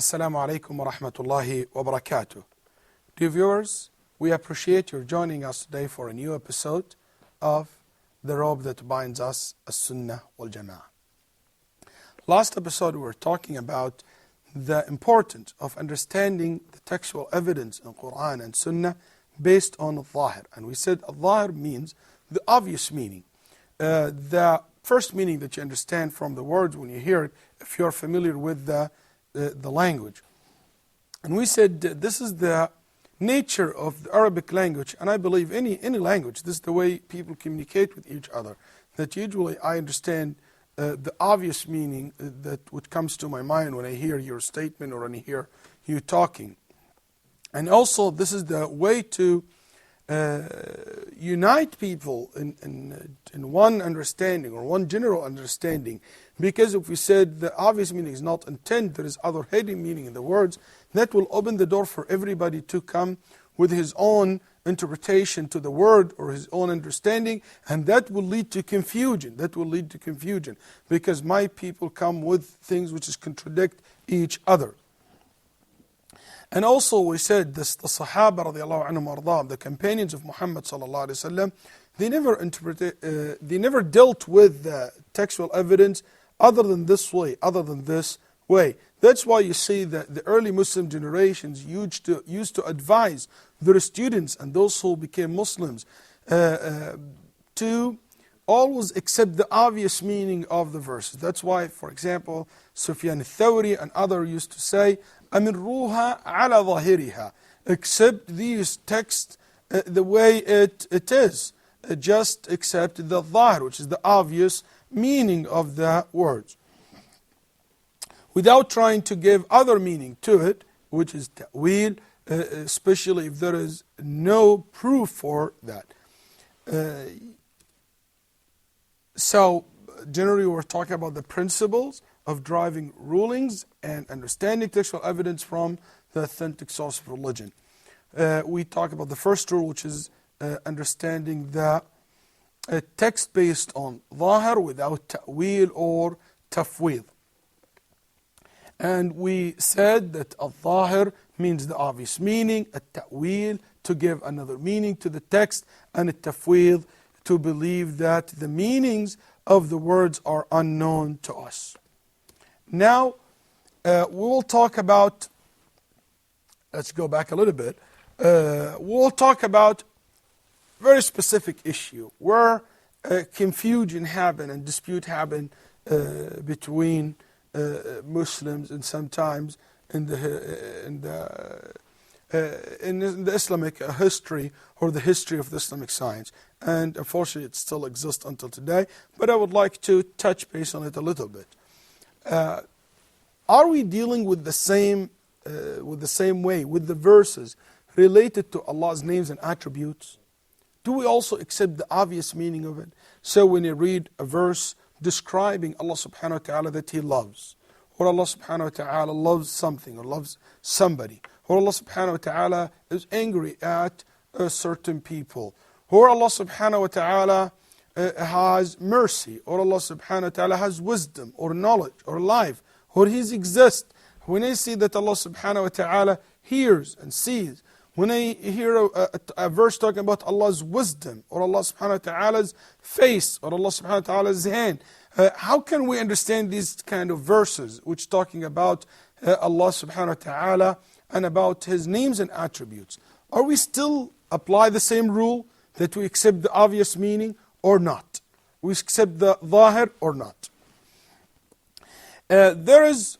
Assalamu alaikum wa rahmatullahi wa barakatuh. Dear viewers, we appreciate your joining us today for a new episode of The Rope That Binds Us, As-Sunnah waljama'aah. Last episode we were talking about the importance of understanding the textual evidence in Quran and Sunnah based on al-Zahir. And we said al-Zahir means the obvious meaning. The first meaning that you understand from the words when you hear it, if you're familiar with the language. And we said this is the nature of the Arabic language, and I believe any language, this is the way people communicate with each other, that usually I understand the obvious meaning that which comes to my mind when I hear your statement or when I hear you talking. And also this is the way to unite people in one understanding or one general understanding. Because if we said the obvious meaning is not intent, there is other hidden meaning in the words, that will open the door for everybody to come with his own interpretation to the word or his own understanding, and that will lead to confusion. That will lead to confusion because my people come with things which contradict each other. And also we said this, the Sahaba radiallahu anhum ardahum, the companions of Muhammad sallallahu alaihi wasallam, they never dealt with the textual evidence other than this way, That's why you see that the early Muslim generations used to advise their students and those who became Muslims to always accept the obvious meaning of the verses. That's why, for example, Sufyan al-Thawri and others used to say, أَمِرُّوهَا عَلَى ظَاهِرِهَا, accept these texts the way it is. Just accept the zahir, which is the obvious meaning of the words, without trying to give other meaning to it, which is ta'wil, especially if there is no proof for that. So generally we're talking about the principles of driving rulings and understanding textual evidence from the authentic source of religion. We talk about the first rule, which is understanding the text based on zahir without ta'wil or tafwid. And we said that al-zahir means the obvious meaning, al-ta'wil to give another meaning to the text, and al-tafwid to believe that the meanings of the words are unknown to us. Now we will talk about, let's go back a little bit, we'll talk about very specific issue where confusion happen and dispute happen between Muslims, and sometimes in the Islamic history or the history of the Islamic science, and unfortunately it still exists until today. But I would like to touch base on it a little bit. Are we dealing with the same way with the verses related to Allah's names and attributes? Do we also accept the obvious meaning of it? So when you read a verse describing Allah subhanahu wa ta'ala that He loves, or Allah subhanahu wa ta'ala loves something or loves somebody, or Allah subhanahu wa ta'ala is angry at certain people, or Allah subhanahu wa ta'ala has mercy, or Allah subhanahu wa ta'ala has wisdom or knowledge or life, or He exists. When I see that Allah subhanahu wa ta'ala hears and sees, when I hear a verse talking about Allah's wisdom, or Allah subhanahu wa ta'ala's face, or Allah subhanahu wa ta'ala's hand, how can we understand these kind of verses which talking about Allah subhanahu wa ta'ala and about His names and attributes? Are we still apply the same rule that we accept the obvious meaning or not? We accept the zahir or not? There is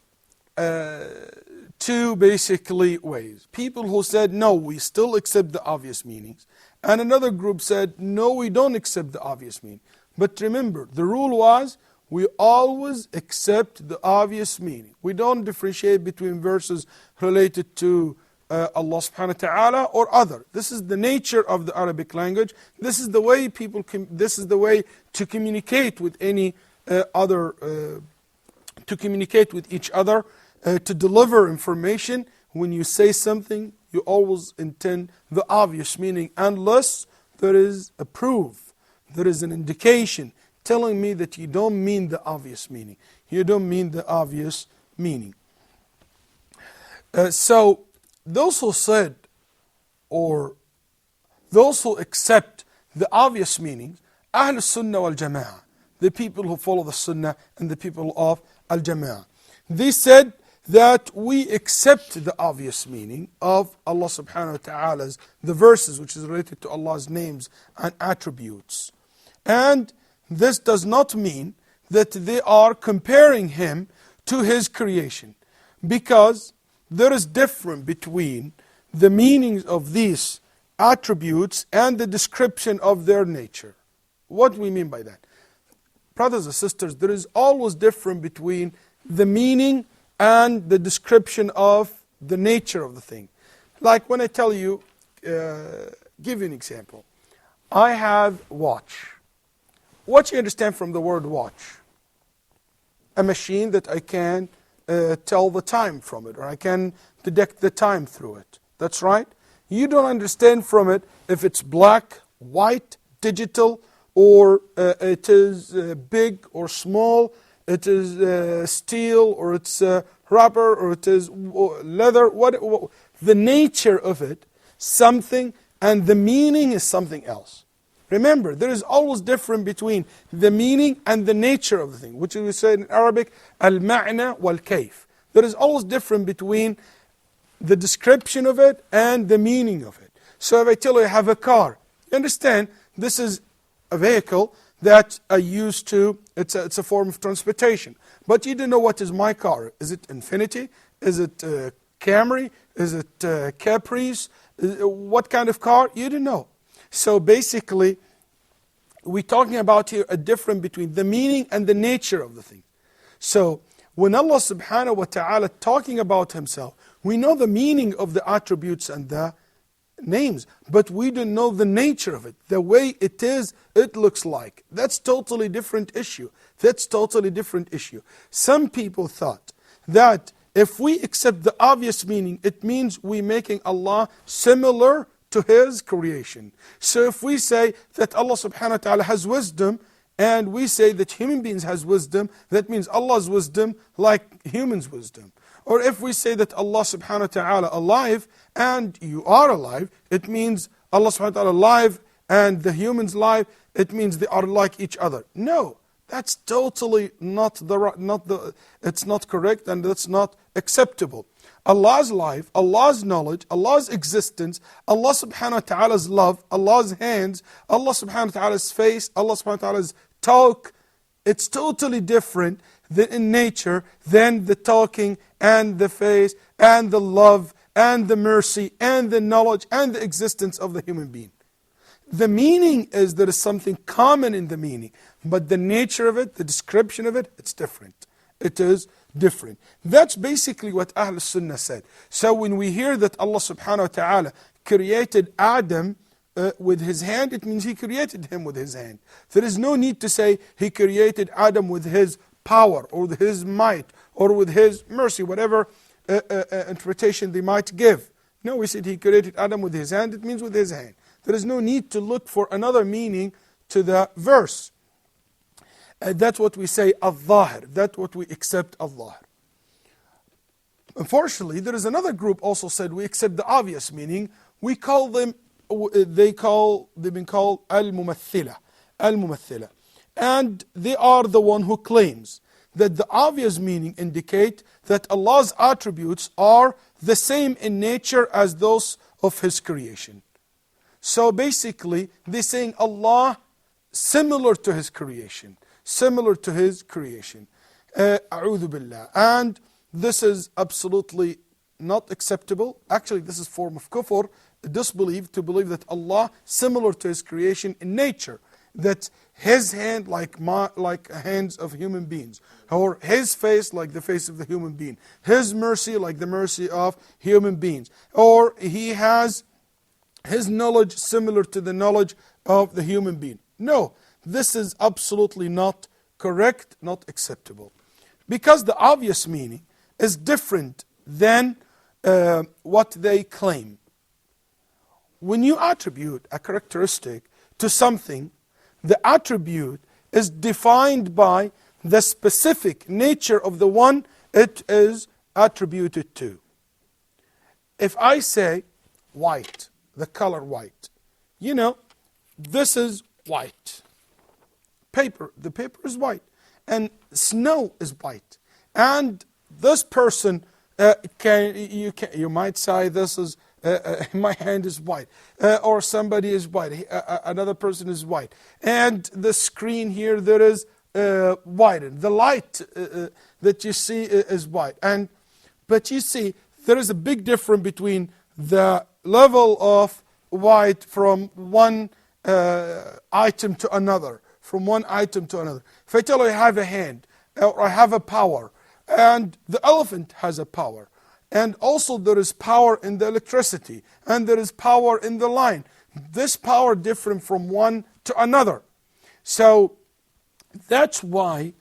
two basically ways. People who said, no, we still accept the obvious meanings. And another group said, no, we don't accept the obvious meaning. But remember, the rule was, we always accept the obvious meaning. We don't differentiate between verses related to Allah subhanahu wa ta'ala or other. This is the nature of the Arabic language. This is the way this is the way to communicate with any to communicate with each other, to deliver information. When you say something, you always intend the obvious meaning, unless there is a proof, there is an indication telling me that you don't mean the obvious meaning. You don't mean the obvious meaning. So those who said, or those who accept the obvious meanings, ahlusunnah waljama'aah, the people who follow the sunnah and the people of al-jama'aah, they said that we accept the obvious meaning of Allah subhanahu wa ta'ala's, the verses which is related to Allah's names and attributes. And this does not mean that they are comparing Him to His creation, because there is difference between the meanings of these attributes and the description of their nature. What do we mean by that? Brothers and sisters, there is always difference between the meaning and the description of the nature of the thing. Like when I tell you, give you an example. I have watch. What do you understand from the word watch? A machine that I can tell the time from it, or I can detect the time through it. That's right. You don't understand from it if it's black, white, digital, or it is big or small, it is steel, or it's rubber, or it is leather. What the nature of it, something, and the meaning is something else. Remember, there is always difference between the meaning and the nature of the thing, which we say in Arabic, al-ma'na wal-kayf. There is always difference between the description of it and the meaning of it. So if I tell you I have a car, you understand, this is a vehicle that I used to, it's a form of transportation. But you don't know what is my car. Is it Infiniti? Is it Camry? Is it Caprice? What kind of car? You don't know. So basically, we're talking about here a difference between the meaning and the nature of the thing. So when Allah subhanahu wa ta'ala talking about Himself, we know the meaning of the attributes and the names, but we don't know the nature of it, the way it is, it looks like. That's totally different issue. That's totally different issue. Some people thought that if we accept the obvious meaning, it means we're making Allah similar to His creation. So if we say that Allah subhanahu wa ta'ala has wisdom, and we say that human beings has wisdom, that means Allah's wisdom like humans' wisdom. Or if we say that Allah subhanahu wa ta'ala alive, and you are alive, it means Allah subhanahu wa ta'ala alive and the humans alive, it means they are like each other. No, that's totally it's not correct, and that's not acceptable. Allah's life, Allah's knowledge, Allah's existence, Allah subhanahu wa ta'ala's love, Allah's hands, Allah subhanahu wa ta'ala's face, Allah subhanahu wa ta'ala's talk, it's totally different in nature than the talking and the face and the love and the mercy and the knowledge and the existence of the human being. The meaning is there is something common in the meaning, but the nature of it, the description of it, it's different. It is different. That's basically what ahlusunnah said. So when we hear that Allah subhanahu wa ta'ala created Adam with His hand, it means He created him with His hand. There is no need to say He created Adam with His power or with His might or with His mercy, whatever interpretation they might give. No, we said He created Adam with His hand, it means with His hand. There is no need to look for another meaning to the verse. That's what we say, al-zahir. That's what we accept, al-zahir. Unfortunately, there is another group also said we accept the obvious meaning. We call them, they've been called al-mumathila. Al-mumathila. And they are the one who claims that the obvious meaning indicate that Allah's attributes are the same in nature as those of His creation. So basically, they're saying Allah similar to His creation. Similar to His creation. A'udhu billah. And this is absolutely not acceptable. Actually, this is a form of kufr, disbelief to believe that Allah similar to His creation in nature, that His hand like hands of human beings, or His face like the face of the human being, His mercy like the mercy of human beings, or He has His knowledge similar to the knowledge of the human being. No, this is absolutely not correct, not acceptable. Because the obvious meaning is different than what they claim. When you attribute a characteristic to something, the attribute is defined by the specific nature of the one it is attributed to. If I say white, the color white, this is white. The paper is white, and snow is white. And this person, you might say this is, my hand is white, or somebody is white, another person is white. And the screen here, there is white. The light that you see is white. But you see, there is a big difference between the level of white from one item to another, from one item to another. If I tell you I have a hand, or I have a power, and the elephant has a power, and also there is power in the electricity, and there is power in the line. This power different from one to another. So that's why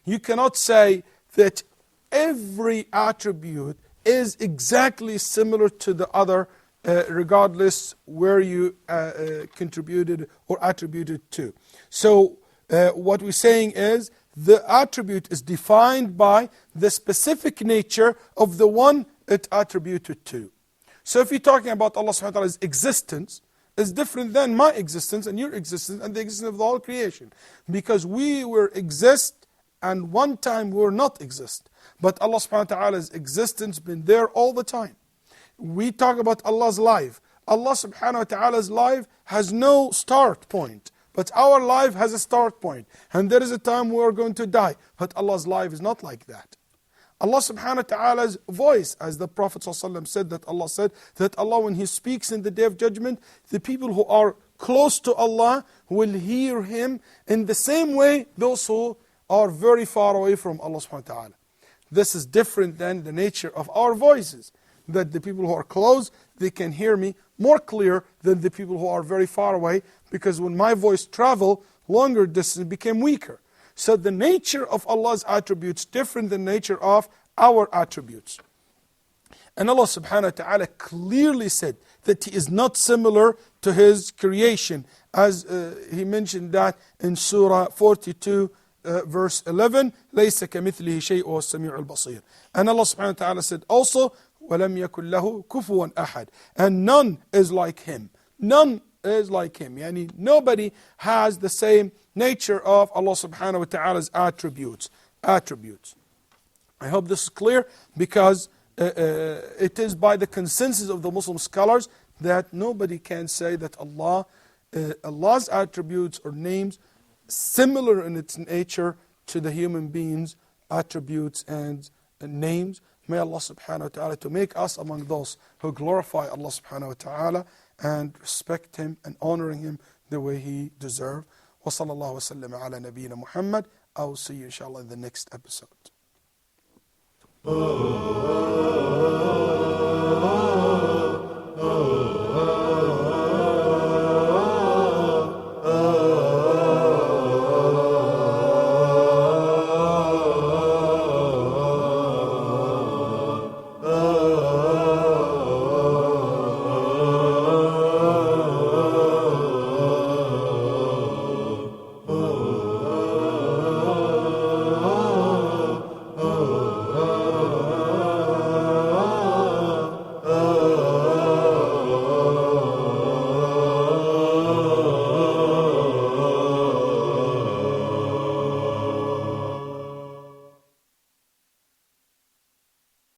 you cannot say that every attribute is exactly similar to the other, regardless where you contributed or attributed to. So what we're saying is, the attribute is defined by the specific nature of the one it attributed to. So if you're talking about Allah subhanahu wa ta'ala's existence, is different than my existence and your existence and the existence of the whole creation. Because we were exist and one time we were not exist. But Allah subhanahu wa ta'ala's existence been there all the time. We talk about Allah's life. Allah subhanahu wa ta'ala's life has no start point. But our life has a start point. And there is a time we are going to die. But Allah's life is not like that. Allah subhanahu wa ta'ala's voice, as the Prophet ﷺ said, that Allah said, that Allah when He speaks in the Day of Judgment, the people who are close to Allah will hear Him in the same way those who are very far away from Allah subhanahu wa ta'ala. This is different than the nature of our voices. That the people who are close, they can hear me more clear than the people who are very far away, because when my voice travel longer distance, it became weaker. So the nature of Allah's attributes different than the nature of our attributes. And Allah subhanahu wa ta'ala clearly said that He is not similar to His creation, as He mentioned that in Surah 42, verse 11, لَيْسَ كَمِثْلِهِ شَيْءٌ وَالسَّمِيعُ الْبَصِيرُ. And Allah subhanahu wa ta'ala said also, وَلَمْ يَكُنْ لَهُ كُفُوًا أَحَدٌ. And none is like Him. None is like Him. Yani nobody has the same nature of Allah subhanahu wa ta'ala's attributes. I hope this is clear, because it is by the consensus of the Muslim scholars that nobody can say that Allah's attributes or names similar in its nature to the human beings' attributes and names. May Allah subhanahu wa ta'ala to make us among those who glorify Allah subhanahu wa ta'ala and respect Him and honoring Him the way He deserves. Wa sallallahu wa sallam ala nabiyyina Muhammad. I will see you inshallah in the next episode.